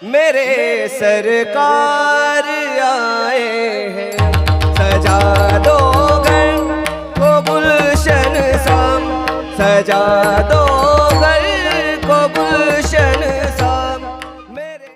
मेरे सरकार आए हैं, सजा दो घर को गुलशन सा, सजा दो घर को गुलशन सा। मेरे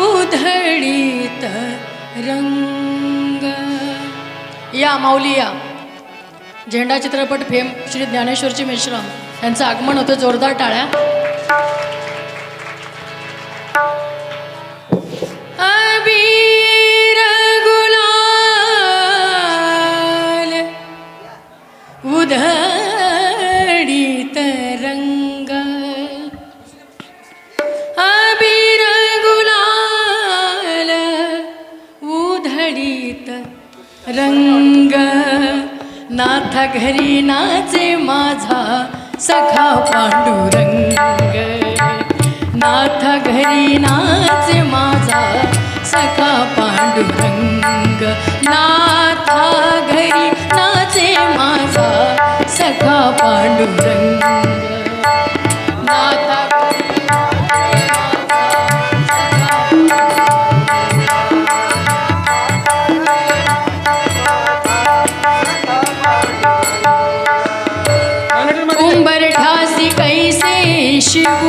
उधळीत रंग या माऊली या झेंडा चित्रपट फेम श्री ज्ञानेश्वरची मिश्रा यांचं आगमन होतं. जोरदार टाळ्या. अबीर गुलाल उधळीत रंग, अबीर गुलाल उधळीत रंग, नाथ घरी नाचे माझा सखा पांडुरंग, नाथ घरी नाचे माझा सखा पांडुरंग, नाथा घरी नाचे माझा सखा पांडुरंग, नाथा घरी उंबरठासी कैसे शिव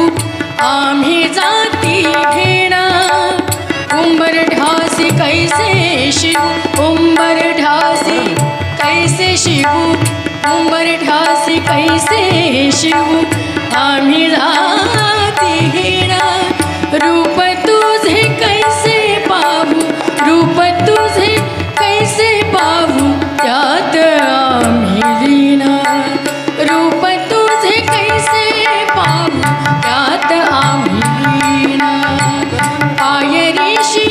आम्ही जाती घेणा, उंबरठासी कैसे शिव, उंबरठासी कैसे शिव, उंबरठासी कैसे शिव आम्ही जाती घेणा, रूप तुझे कैसे पाहू, रूप तुझे कैसे पाहू त्यात आम्ही लीना, रूप तुझे कैसे पाहू त्यात आम्ही लीना, पायरीशी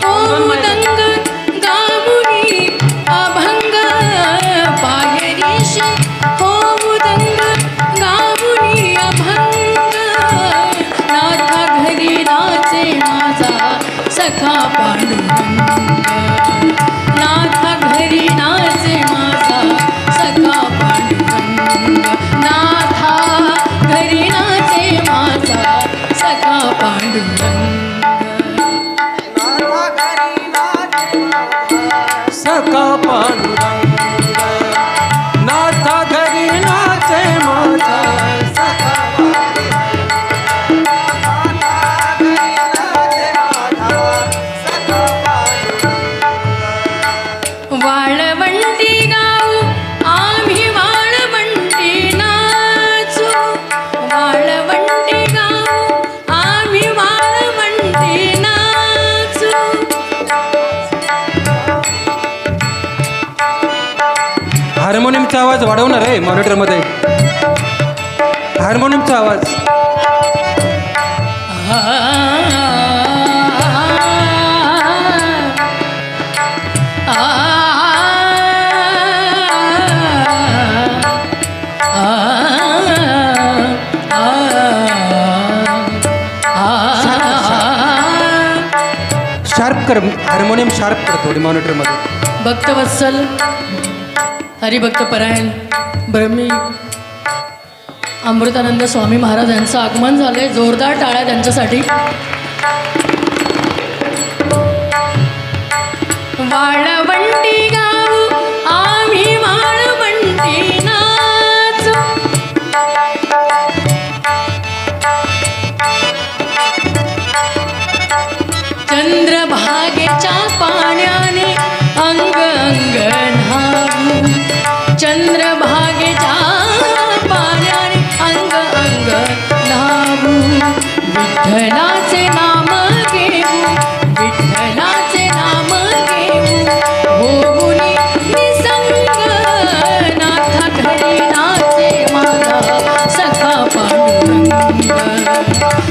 होऊ दंग गामुनी अभंग, पायरीशी होऊ दंग गामुनी अभंग, नाथा घरी नाचे माझा सखा पांडुरंग, नाथा घरी नाचे माझा सखा पांडुरंग, नाथा घरी नाचे माझा सखा पांडुरंग, सखा पांडुरंग, नाथा घरी नाचे माझा सखा वाळवंटी गाऊ आम्ही वाळवंटी नाचू, वाळवंटी गाऊ आम्ही वाळवंटी नाचू, हार्मोनियमचा आवाज वाढवणार आहे मॉनिटरमध्ये, हार्मोनियमचा आवाज. शार्प कर, हार्मोनियम शार्प कर थोडी मॉनिटरमध्ये. भक्तवत्सल हरिभक्त परायण ब्रह्मी अमृतानंद स्वामी महाराज यांचं आगमन झालंय. जोरदार टाळ्या त्यांच्यासाठी. वाळवंटी गाऊ आम्ही वाळवंटी नाचू, चंद्रभागेच्या पाण्याने अंग अंग न्हाऊ, चंद्रभागेच्या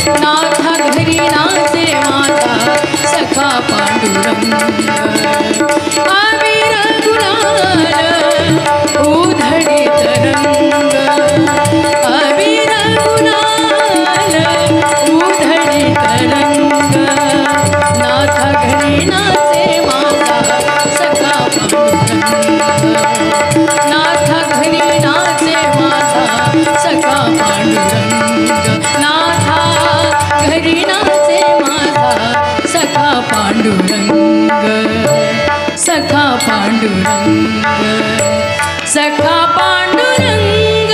नाथा घरी नाचे माझा सखा पांडुरंग अवीर गुलाल उधळी तरंग अवीर गुलाल उधळी तरंग नाथा घरी नाचे माझा सखा पांडुरंग नाथा घरी नाचे माझा सखा पांडुरंग नाथा घरी नाचे माझा सखा पांडुरंग सखा पांडुरंग सखा पांडुरंग